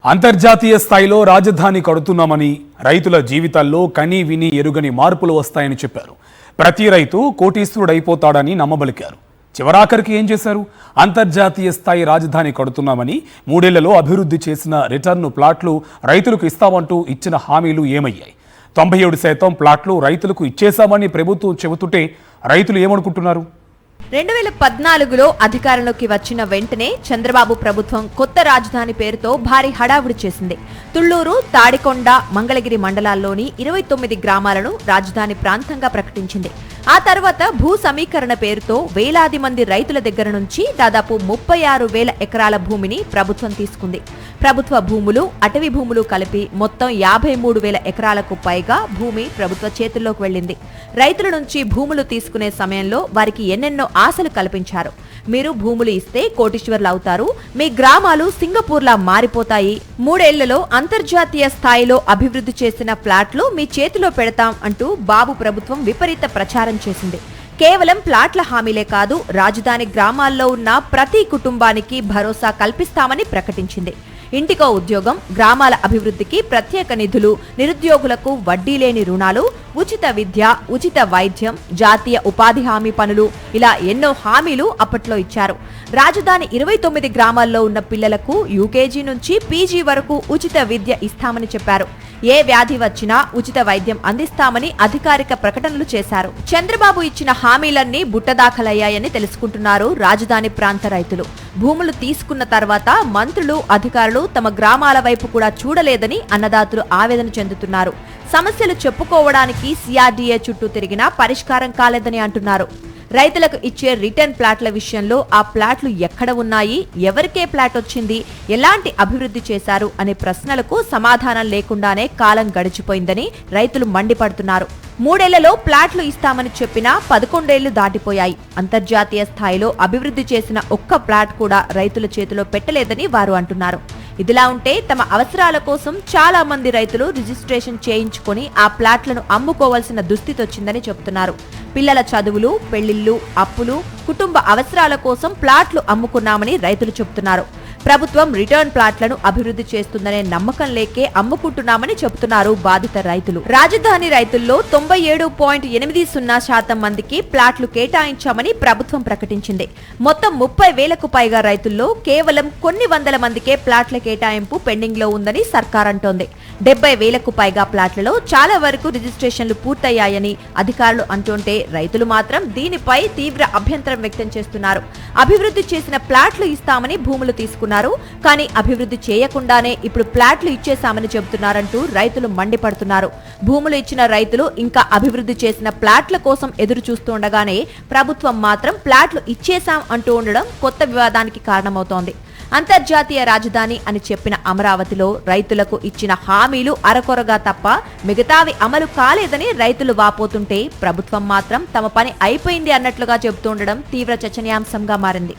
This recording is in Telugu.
అంతర్జాతీయ స్థాయిలో రాజధాని కడుతున్నామని రైతుల జీవితాల్లో కని విని ఎరుగని మార్పులు వస్తాయని చెప్పారు. ప్రతి రైతు కోటీశ్వరుడైపోతాడని నమ్మబలికారు. చివరాఖరికి ఏం చేశారు? అంతర్జాతీయ స్థాయి రాజధాని కడుతున్నామని 3 ఏళ్లలో అభివృద్ధి చేసిన రిటర్న్ ప్లాట్లు రైతులకు ఇస్తామంటూ ఇచ్చిన హామీలు ఏమయ్యాయి? 97% ప్లాట్లు రైతులకు ఇచ్చేశామని ప్రభుత్వం చెబుతుంటే రైతులు ఏమనుకుంటున్నారు? 2014లో అధికారంలోకి వచ్చిన వెంటనే చంద్రబాబు ప్రభుత్వం కొత్త రాజధాని పేరుతో భారీ హడావుడి చేసింది. తుళ్లూరు, తాడికొండ, మంగళగిరి మండలాల్లోని 29 గ్రామాలను రాజధాని ప్రాంతంగా ప్రకటించింది. ఆ తర్వాత భూ సమీకరణ పేరుతో వేలాది మంది రైతుల దగ్గర నుంచి దాదాపు 36,000 ఎకరాల భూమిని ప్రభుత్వం తీసుకుంది. ప్రభుత్వ భూములు, అటవీ భూములు కలిపి మొత్తం 53,000 ఎకరాలకు పైగా భూమి ప్రభుత్వ చేతుల్లోకి వెళ్లింది. రైతుల నుంచి భూములు తీసుకునే సమయంలో వారికి ఎన్నెన్నో ఆశలు కల్పించారు. మీరు భూములు ఇస్తే కోటీశ్వర్లు అవుతారు, మీ గ్రామాలు సింగపూర్లా మారిపోతాయి, 3 ఏళ్లలో అంతర్జాతీయ స్థాయిలో అభివృద్ధి చేసిన ఫ్లాట్లు మీ చేతిలో పెడతాం అంటూ బాబు ప్రభుత్వం విపరీత ప్రచారం చేసింది. కేవలం ప్లాట్ల హామీలే కాదు, రాజధాని గ్రామాల్లో ఉన్న ప్రతి కుటుంబానికి భరోసా కల్పిస్తామని ప్రకటించింది. ఇంటికో ఉద్యోగం, గ్రామాల అభివృద్ధికి ప్రత్యేక నిధులు, నిరుద్యోగులకు వడ్డీ లేని రుణాలు, ఉచిత విద్య, ఉచిత వైద్యం, జాతీయ ఉపాధి హామీ పనులు, ఇలా ఎన్నో హామీలు అప్పట్లో ఇచ్చారు. రాజధాని 29 గ్రామాల్లో ఉన్న పిల్లలకు యూకేజీ నుంచి పీజీ వరకు ఉచిత విద్య ఇస్తామని చెప్పారు. ఏ వ్యాధి వచ్చినా ఉచిత వైద్యం అందిస్తామని అధికారిక ప్రకటనలు చేశారు. చంద్రబాబు ఇచ్చిన హామీలన్నీ బుట్టదాఖలయ్యాయని తెలుసుకుంటున్నారు రాజధాని ప్రాంత రైతులు. భూములు తీసుకున్న తర్వాత మంత్రులు, అధికారులు తమ గ్రామాల వైపు కూడా చూడలేదని అన్నదాతలు ఆవేదన చెందుతున్నారు. సమస్యలు చెప్పుకోవడానికి సిఆర్డీఏ చుట్టూ తిరిగినా పరిష్కారం కాలేదని అంటున్నారు. రైతులకు ఇచ్చే రిటర్న్ ప్లాట్ల విషయంలో ఆ ప్లాట్లు ఎక్కడ ఉన్నాయి, ఎవరికే ప్లాట్ వచ్చింది, ఎలాంటి అభివృద్ధి చేశారు అనే ప్రశ్నలకు సమాధానం లేకుండానే కాలం గడిచిపోయిందని రైతులు మండిపడుతున్నారు. 3 ఏళ్లలో ప్లాట్లు ఇస్తామని చెప్పినా 11 ఏళ్లు దాటిపోయాయి. అంతర్జాతీయ స్థాయిలో అభివృద్ధి చేసిన ఒక్క ప్లాట్ కూడా రైతుల చేతిలో పెట్టలేదని వారు అంటున్నారు. ఇదిలా ఉంటే తమ అవసరాల కోసం చాలా మంది రైతులు రిజిస్ట్రేషన్ చేయించుకొని ఆ ప్లాట్లను అమ్ముకోవాల్సిన దుస్థితి వచ్చిందని చెబుతున్నారు. పిల్లల చదువులు, పెళ్లిళ్లు, అప్పులు, కుటుంబ అవసరాల కోసం ప్లాట్లు అమ్ముకున్నామని రైతులు చెబుతున్నారు. ప్రభుత్వం రిటర్న్ ప్లాట్లను అభివృద్ధి చేస్తుందనే నమ్మకం లేకే అమ్ముకుంటున్నామని చెబుతున్నారు బాధిత రైతులు. రాజధాని రైతుల్లో 97.80% మందికి ప్లాట్లు కేటాయించామని ప్రభుత్వం ప్రకటించింది. మొత్తం 30,000కు పైగా రైతుల్లో కేవలం కొన్ని వందల మందికే ప్లాట్ల కేటాయింపు పెండింగ్ లో ఉందని సర్కార్ అంటోంది. 70,000కు పైగా ప్లాట్లలో చాలా వరకు రిజిస్ట్రేషన్లు పూర్తయ్యాయని అధికారులు అంటుంటే రైతులు మాత్రం దీనిపై తీవ్ర అభ్యంతరం వ్యక్తం చేస్తున్నారు. అభివృద్ధి చేసిన ప్లాట్లు ఇస్తామని భూములు తీసుకున్నారు, కానీ అభివృద్ధి చేయకుండానే ఇప్పుడు ప్లాట్లు ఇచ్చేశామని చెబుతున్నారంటూ రైతులు మండిపడుతున్నారు. భూములు ఇచ్చిన రైతులు ఇంకా అభివృద్ధి చేసిన ప్లాట్ల కోసం ఎదురు చూస్తుండగానే ప్రభుత్వం మాత్రం ప్లాట్లు ఇచ్చేశాం అంటూ ఉండడం కొత్త వివాదానికి కారణమవుతోంది. అంతర్జాతీయ రాజధాని అని చెప్పిన అమరావతిలో రైతులకు ఇచ్చిన హామీలు అరకొరగా తప్ప మిగతావి అమలు కాలేదని రైతులు వాపోతుంటే ప్రభుత్వం మాత్రం తమ పని అయిపోయింది అన్నట్లుగా చెబుతుండడం తీవ్ర చర్చనీయాంశంగా మారింది.